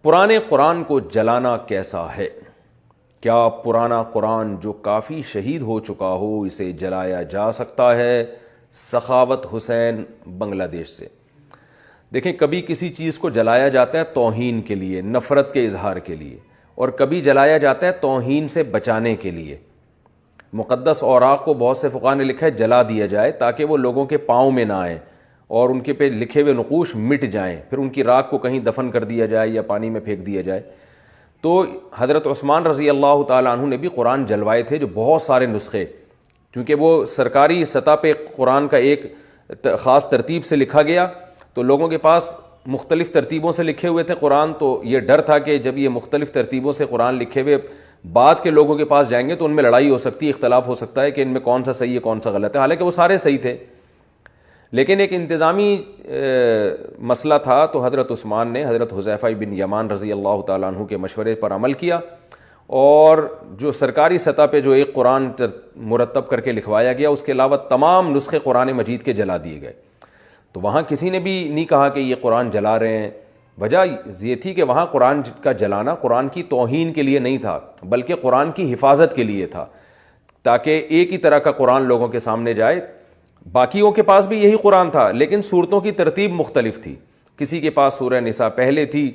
پرانے قرآن کو جلانا کیسا ہے؟ کیا پرانا قرآن جو کافی شہید ہو چکا ہو اسے جلایا جا سکتا ہے؟ سخاوت حسین بنگلہ دیش سے۔ دیکھیں، کبھی کسی چیز کو جلایا جاتا ہے توہین کے لیے، نفرت کے اظہار کے لیے، اور کبھی جلایا جاتا ہے توہین سے بچانے کے لیے۔ مقدس اوراق کو بہت سے فقہا نے لکھا ہے جلا دیا جائے تاکہ وہ لوگوں کے پاؤں میں نہ آئیں اور ان کے پہ لکھے ہوئے نقوش مٹ جائیں، پھر ان کی راکھ کو کہیں دفن کر دیا جائے یا پانی میں پھینک دیا جائے۔ تو حضرت عثمان رضی اللہ تعالیٰ عنہ نے بھی قرآن جلوائے تھے، جو بہت سارے نسخے، کیونکہ وہ سرکاری سطح پہ قرآن کا ایک خاص ترتیب سے لکھا گیا، تو لوگوں کے پاس مختلف ترتیبوں سے لکھے ہوئے تھے قرآن، تو یہ ڈر تھا کہ جب یہ مختلف ترتیبوں سے قرآن لکھے ہوئے بعد کے لوگوں کے پاس جائیں گے تو ان میں لڑائی ہو سکتی ہے، اختلاف ہو سکتا ہے کہ ان میں کون سا صحیح ہے کون سا غلط ہے، حالانکہ وہ سارے صحیح تھے، لیکن ایک انتظامی مسئلہ تھا۔ تو حضرت عثمان نے حضرت حذیفہ بن یمان رضی اللہ تعالیٰ عنہ کے مشورے پر عمل کیا، اور جو سرکاری سطح پہ جو ایک قرآن مرتب کر کے لکھوایا گیا، اس کے علاوہ تمام نسخے قرآن مجید کے جلا دیے گئے۔ تو وہاں کسی نے بھی نہیں کہا کہ یہ قرآن جلا رہے ہیں، وجہ یہ تھی کہ وہاں قرآن کا جلانا قرآن کی توہین کے لیے نہیں تھا، بلکہ قرآن کی حفاظت کے لیے تھا، تاکہ ایک ہی طرح کا قرآن لوگوں کے سامنے جائے۔ باقیوں کے پاس بھی یہی قرآن تھا، لیکن صورتوں کی ترتیب مختلف تھی، کسی کے پاس سورہ نساء پہلے تھی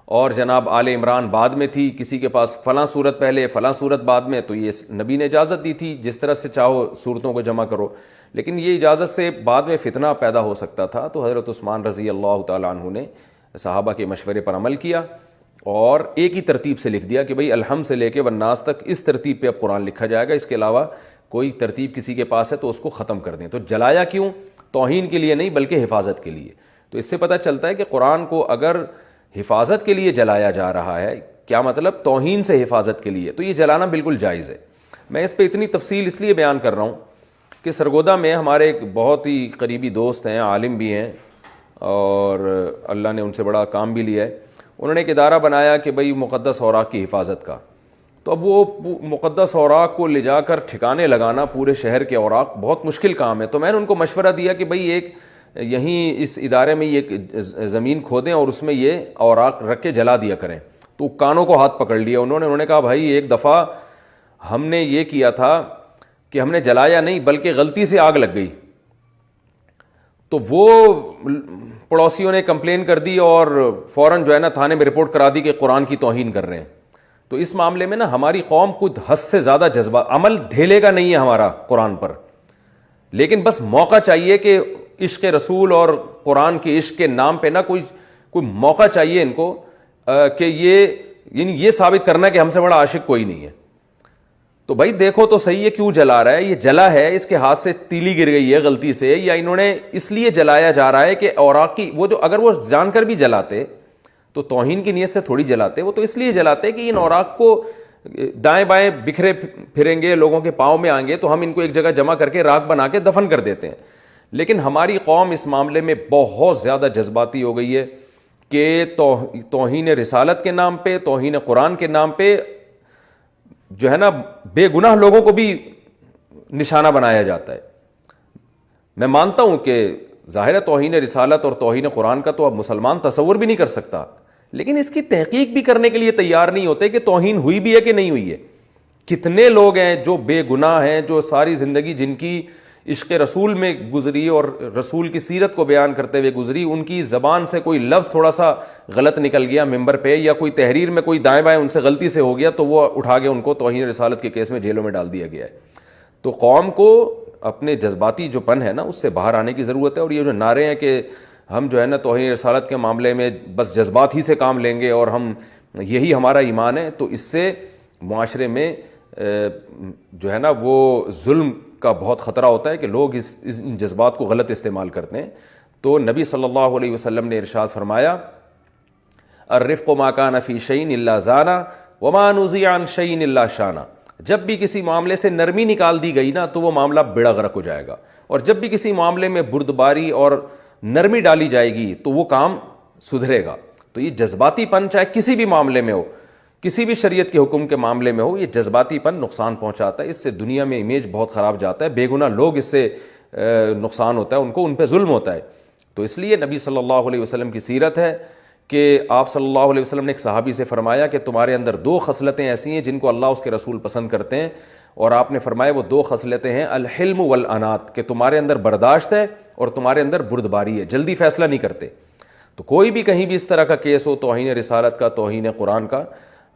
اور جناب آل عمران بعد میں تھی، کسی کے پاس فلاں صورت پہلے فلاں صورت بعد میں، تو یہ نبی نے اجازت دی تھی جس طرح سے چاہو صورتوں کو جمع کرو، لیکن یہ اجازت سے بعد میں فتنہ پیدا ہو سکتا تھا۔ تو حضرت عثمان رضی اللہ تعالیٰ عنہ نے صحابہ کے مشورے پر عمل کیا اور ایک ہی ترتیب سے لکھ دیا کہ بھئی الحمد سے لے کے والناس تک اس ترتیب پہ اب قرآن لکھا جائے گا، اس کے علاوہ کوئی ترتیب کسی کے پاس ہے تو اس کو ختم کر دیں۔ تو جلایا کیوں؟ توہین کے لیے نہیں بلکہ حفاظت کے لیے۔ تو اس سے پتہ چلتا ہے کہ قرآن کو اگر حفاظت کے لیے جلایا جا رہا ہے، کیا مطلب؟ توہین سے حفاظت کے لیے، تو یہ جلانا بالکل جائز ہے۔ میں اس پہ اتنی تفصیل اس لیے بیان کر رہا ہوں کہ سرگودا میں ہمارے ایک بہت ہی قریبی دوست ہیں، عالم بھی ہیں، اور اللہ نے ان سے بڑا کام بھی لیا ہے۔ انہوں نے ایک ادارہ بنایا کہ بھئی مقدس اوراق کی حفاظت کا۔ تو اب وہ مقدس اوراق کو لے جا کر ٹھکانے لگانا پورے شہر کے اوراق بہت مشکل کام ہے۔ تو میں نے ان کو مشورہ دیا کہ بھئی ایک یہیں اس ادارے میں ایک زمین کھودیں اور اس میں یہ اوراق رکھ کے جلا دیا کریں۔ تو کانوں کو ہاتھ پکڑ لیا انہوں نے کہا بھائی ایک دفعہ ہم نے یہ کیا تھا کہ ہم نے جلایا نہیں بلکہ غلطی سے آگ لگ گئی، تو وہ پڑوسیوں نے کمپلین کر دی اور فوراً جو ہے نا تھانے میں رپورٹ کرا دی کہ قرآن کی توہین کر رہے ہیں۔ تو اس معاملے میں نا ہماری قوم کو حد سے زیادہ جذبہ، عمل ڈھیلے کا نہیں ہے ہمارا قرآن پر، لیکن بس موقع چاہیے کہ عشق رسول اور قرآن کے عشق کے نام پہ نا کوئی موقع چاہیے ان کو کہ یہ ثابت کرنا کہ ہم سے بڑا عاشق کوئی نہیں ہے۔ تو بھائی دیکھو تو صحیح ہے کیوں جلا رہا ہے، یہ جلا ہے اس کے ہاتھ سے تیلی گر گئی ہے غلطی سے، یا انہوں نے اس لیے جلایا جا رہا ہے کہ اوراق کی وہ جو اگر وہ جان کر بھی جلاتے تو توہین کی نیت سے تھوڑی جلاتے، وہ تو اس لیے جلاتے کہ ان اوراق کو دائیں بائیں بکھرے پھریں گے، لوگوں کے پاؤں میں آئیں گے تو ہم ان کو ایک جگہ جمع کر کے راکھ بنا کے دفن کر دیتے ہیں۔ لیکن ہماری قوم اس معاملے میں بہت زیادہ جذباتی ہو گئی ہے کہ توہین رسالت کے نام پہ، توہین قرآن کے نام پہ جو ہے نا بے گناہ لوگوں کو بھی نشانہ بنایا جاتا ہے۔ میں مانتا ہوں کہ ظاہر ہے توہین رسالت اور توہین قرآن کا تو اب مسلمان تصور بھی نہیں کر سکتا، لیکن اس کی تحقیق بھی کرنے کے لیے تیار نہیں ہوتے کہ توہین ہوئی بھی ہے کہ نہیں ہوئی ہے۔ کتنے لوگ ہیں جو بے گناہ ہیں، جو ساری زندگی جن کی عشق رسول میں گزری اور رسول کی سیرت کو بیان کرتے ہوئے گزری، ان کی زبان سے کوئی لفظ تھوڑا سا غلط نکل گیا ممبر پہ، یا کوئی تحریر میں کوئی دائیں بائیں ان سے غلطی سے ہو گیا تو وہ اٹھا کے ان کو توہین رسالت کے کیس میں جیلوں میں ڈال دیا گیا ہے۔ تو قوم کو اپنے جذباتی جو پن ہے نا اس سے باہر آنے کی ضرورت ہے، اور یہ جو نعرے ہیں کہ ہم جو ہے نا توہین رسالت کے معاملے میں بس جذبات ہی سے کام لیں گے اور ہم یہی ہمارا ایمان ہے، تو اس سے معاشرے میں جو ہے نا وہ ظلم کا بہت خطرہ ہوتا ہے کہ لوگ ان جذبات کو غلط استعمال کرتے ہیں۔ تو نبی صلی اللہ علیہ وسلم نے ارشاد فرمایا الرفق ما کان فی شیء الا زانا وما نزع عن شیء الا شانا، جب بھی کسی معاملے سے نرمی نکال دی گئی نا تو وہ معاملہ بڑا غرق ہو جائے گا، اور جب بھی کسی معاملے میں بردباری اور نرمی ڈالی جائے گی تو وہ کام سدھرے گا۔ تو یہ جذباتی پن چاہے کسی بھی معاملے میں ہو، کسی بھی شریعت کے حکم کے معاملے میں ہو، یہ جذباتی پن نقصان پہنچاتا ہے، اس سے دنیا میں امیج بہت خراب جاتا ہے، بے گناہ لوگ اس سے نقصان ہوتا ہے، ان پہ ظلم ہوتا ہے۔ تو اس لیے نبی صلی اللہ علیہ وسلم کی سیرت ہے کہ آپ صلی اللہ علیہ وسلم نے ایک صحابی سے فرمایا کہ تمہارے اندر 2 خصلتیں ایسی ہیں جن کو اللہ اس کے رسول پسند کرتے ہیں, اور آپ نے فرمایا وہ 2 خصلتیں ہیں الحلم والانات, کہ تمہارے اندر برداشت ہے اور تمہارے اندر بردباری ہے, جلدی فیصلہ نہیں کرتے. تو کوئی بھی کہیں بھی اس طرح کا کیس ہو, توہین رسالت کا, توہین قرآن کا,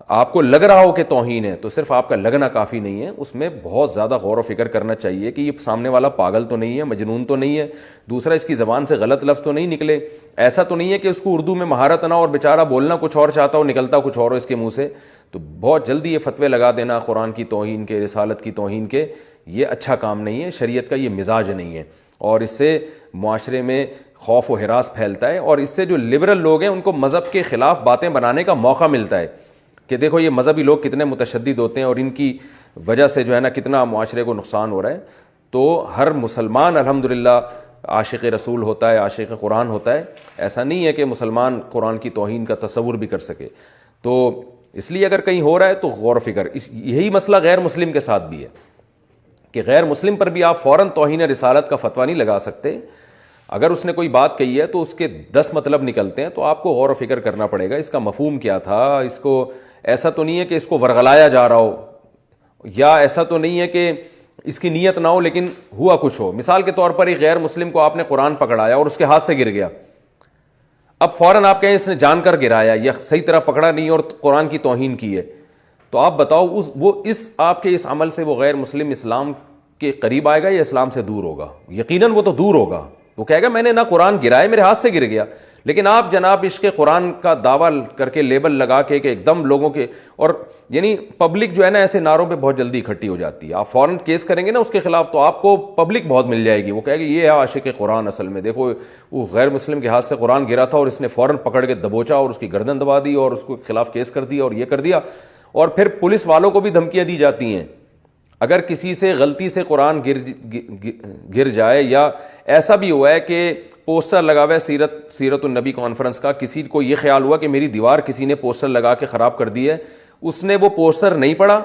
آپ کو لگ رہا ہو کہ توہین ہے, تو صرف آپ کا لگنا کافی نہیں ہے, اس میں بہت زیادہ غور و فکر کرنا چاہیے کہ یہ سامنے والا پاگل تو نہیں ہے, مجنون تو نہیں ہے, دوسرا اس کی زبان سے غلط لفظ تو نہیں نکلے, ایسا تو نہیں ہے کہ اس کو اردو میں مہارت نہ ہو اور بیچارہ بولنا کچھ اور چاہتا ہو, نکلتا کچھ اور ہو اس کے منہ سے. تو بہت جلدی یہ فتوے لگا دینا قرآن کی توہین کے, رسالت کی توہین کے, یہ اچھا کام نہیں ہے, شریعت کا یہ مزاج نہیں ہے, اور اس سے معاشرے میں خوف و ہراس پھیلتا ہے, اور اس سے جو لبرل لوگ ہیں ان کو مذہب کے خلاف باتیں بنانے کا موقع ملتا ہے کہ دیکھو یہ مذہبی لوگ کتنے متشدد ہوتے ہیں اور ان کی وجہ سے جو ہے نا کتنا معاشرے کو نقصان ہو رہا ہے. تو ہر مسلمان الحمدللہ عاشق رسول ہوتا ہے, عاشق قرآن ہوتا ہے, ایسا نہیں ہے کہ مسلمان قرآن کی توہین کا تصور بھی کر سکے. تو اس لیے اگر کہیں ہو رہا ہے تو غور و فکر. یہی مسئلہ غیر مسلم کے ساتھ بھی ہے کہ غیر مسلم پر بھی آپ فوراً توہین رسالت کا فتویٰ نہیں لگا سکتے. اگر اس نے کوئی بات کہی ہے تو اس کے 10 مطلب نکلتے ہیں, تو آپ کو غور و فکر کرنا پڑے گا اس کا مفہوم کیا تھا. اس کو ایسا تو نہیں ہے کہ اس کو ورغلایا جا رہا ہو, یا ایسا تو نہیں ہے کہ اس کی نیت نہ ہو لیکن ہوا کچھ ہو. مثال کے طور پر ایک غیر مسلم کو آپ نے قرآن پکڑایا اور اس کے ہاتھ سے گر گیا, اب فوراً آپ کہیں اس نے جان کر گرایا یا صحیح طرح پکڑا نہیں اور قرآن کی توہین کی ہے, تو آپ بتاؤ اس آپ کے اس عمل سے وہ غیر مسلم اسلام کے قریب آئے گا یا اسلام سے دور ہوگا؟ یقیناً وہ تو دور ہوگا. وہ کہے گا میں نے نہ قرآن گرایا, میرے ہاتھ سے گر گیا. لیکن آپ جناب عشق قرآن کا دعویٰ کر کے لیبل لگا کے کہ ایک دم لوگوں کے, اور یعنی پبلک جو ہے نا ایسے نعروں پہ بہت جلدی اکٹھی ہو جاتی ہے. آپ فوراً کیس کریں گے نا اس کے خلاف تو آپ کو پبلک بہت مل جائے گی. وہ کہے گی یہ ہے عاشق قرآن, اصل میں دیکھو وہ غیر مسلم کے ہاتھ سے قرآن گرا تھا اور اس نے فوراً پکڑ کے دبوچا اور اس کی گردن دبا دی اور اس کو خلاف کیس کر دیا اور یہ کر دیا. اور پھر پولیس والوں کو بھی دھمکیاں دی جاتی ہیں اگر کسی سے غلطی سے قرآن گر جائے, یا ایسا بھی ہوا ہے کہ پوسٹر لگا ہوا ہے سیرت النبی کانفرنس کا, کسی کو یہ خیال ہوا کہ میری دیوار کسی نے پوسٹر لگا کے خراب کر دی ہے, اس نے وہ پوسٹر نہیں پڑھا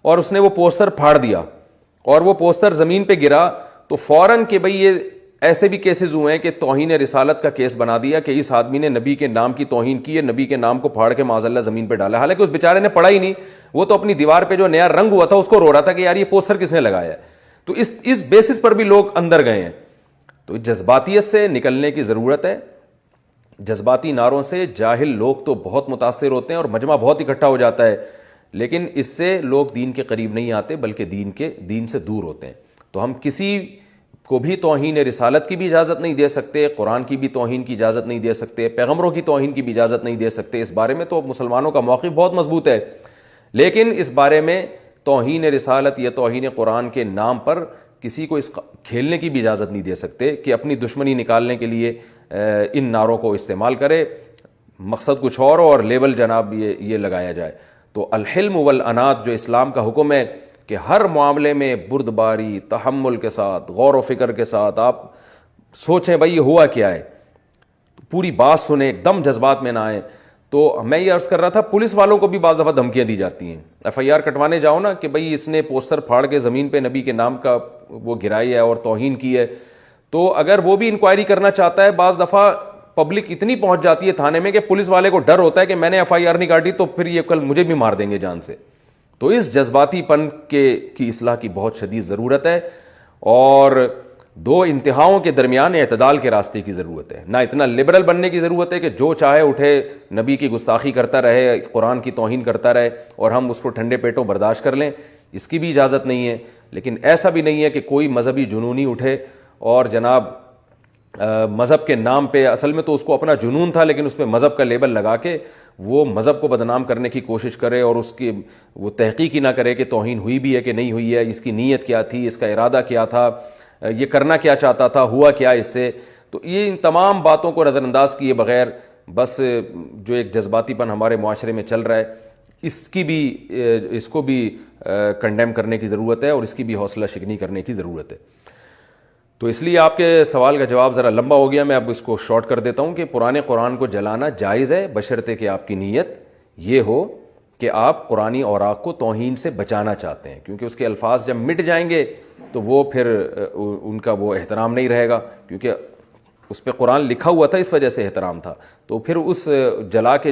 اور اس نے وہ پوسٹر پھاڑ دیا اور وہ پوسٹر زمین پہ گرا, تو فوراً کہ بھئی یہ ایسے بھی کیسز ہوئے ہیں کہ توہین رسالت کا کیس بنا دیا کہ اس آدمی نے نبی کے نام کی توہین کی ہے, نبی کے نام کو پھاڑ کے معاذ اللہ زمین پہ ڈالا, حالانکہ اس بیچارے نے پڑھا ہی نہیں, وہ تو اپنی دیوار پہ جو نیا رنگ ہوا تھا اس کو رو رہا تھا کہ یار یہ پوسٹر کس نے لگایا ہے. تو اس بیسس پر بھی لوگ اندر گئے ہیں. تو جذباتیت سے نکلنے کی ضرورت ہے. جذباتی نعروں سے جاہل لوگ تو بہت متاثر ہوتے ہیں اور مجمع بہت اکٹھا ہو جاتا ہے, لیکن اس سے لوگ دین کے قریب نہیں آتے بلکہ دین سے دور ہوتے ہیں. تو ہم کسی کو بھی توہین رسالت کی بھی اجازت نہیں دے سکتے, قرآن کی بھی توہین کی اجازت نہیں دے سکتے, پیغمبروں کی توہین کی بھی اجازت نہیں دے سکتے. اس بارے میں تو مسلمانوں کا موقف بہت مضبوط ہے, لیکن اس بارے میں توہین رسالت یا توہین قرآن کے نام پر کسی کو اس کھیلنے کی بھی اجازت نہیں دے سکتے کہ اپنی دشمنی نکالنے کے لیے ان نعروں کو استعمال کرے, مقصد کچھ اور اور لیبل جناب یہ لگایا جائے. تو الحلم والانات جو اسلام کا حکم ہے کہ ہر معاملے میں بردباری, تحمل کے ساتھ, غور و فکر کے ساتھ آپ سوچیں بھائی یہ ہوا کیا ہے, پوری بات سنیں, ایک دم جذبات میں نہ آئیں. تو میں یہ عرض کر رہا تھا پولیس والوں کو بھی بعض دفعہ دھمکیاں دی جاتی ہیں, FIR کٹوانے جاؤ نا کہ بھئی اس نے پوسٹر پھاڑ کے زمین پہ نبی کے نام کا وہ گرائی ہے اور توہین کی ہے, تو اگر وہ بھی انکوائری کرنا چاہتا ہے بعض دفعہ پبلک اتنی پہنچ جاتی ہے تھانے میں کہ پولیس والے کو ڈر ہوتا ہے کہ میں نے FIR نہیں کاٹی تو پھر یہ کل مجھے بھی مار دیں گے جان سے. تو اس جذباتی پن کی اصلاح کی بہت شدید ضرورت ہے, اور 2 انتہاؤں کے درمیان اعتدال کے راستے کی ضرورت ہے. نہ اتنا لبرل بننے کی ضرورت ہے کہ جو چاہے اٹھے نبی کی گستاخی کرتا رہے, قرآن کی توہین کرتا رہے اور ہم اس کو ٹھنڈے پیٹوں برداشت کر لیں, اس کی بھی اجازت نہیں ہے. لیکن ایسا بھی نہیں ہے کہ کوئی مذہبی جنونی اٹھے اور جناب مذہب کے نام پہ, اصل میں تو اس کو اپنا جنون تھا لیکن اس پہ مذہب کا لیبل لگا کے وہ مذہب کو بدنام کرنے کی کوشش کرے اور اس کی وہ تحقیق ہی نہ کرے کہ توہین ہوئی بھی ہے کہ نہیں ہوئی ہے, اس کی نیت کیا تھی, اس کا ارادہ کیا تھا, یہ کرنا کیا چاہتا تھا, ہوا کیا اس سے. تو یہ ان تمام باتوں کو نظر انداز کیے بغیر بس جو ایک جذباتی پن ہمارے معاشرے میں چل رہا ہے اس کو بھی کنڈیم کرنے کی ضرورت ہے اور اس کی بھی حوصلہ شکنی کرنے کی ضرورت ہے. تو اس لیے آپ کے سوال کا جواب ذرا لمبا ہو گیا, میں اب اس کو شارٹ کر دیتا ہوں کہ پرانے قرآن کو جلانا جائز ہے بشرطے کہ آپ کی نیت یہ ہو کہ آپ قرآنی اوراق کو توہین سے بچانا چاہتے ہیں, کیونکہ اس کے الفاظ جب مٹ جائیں گے تو وہ پھر ان کا وہ احترام نہیں رہے گا, کیونکہ اس پہ قرآن لکھا ہوا تھا، اس وجہ سے احترام تھا. تو پھر اس جلا کے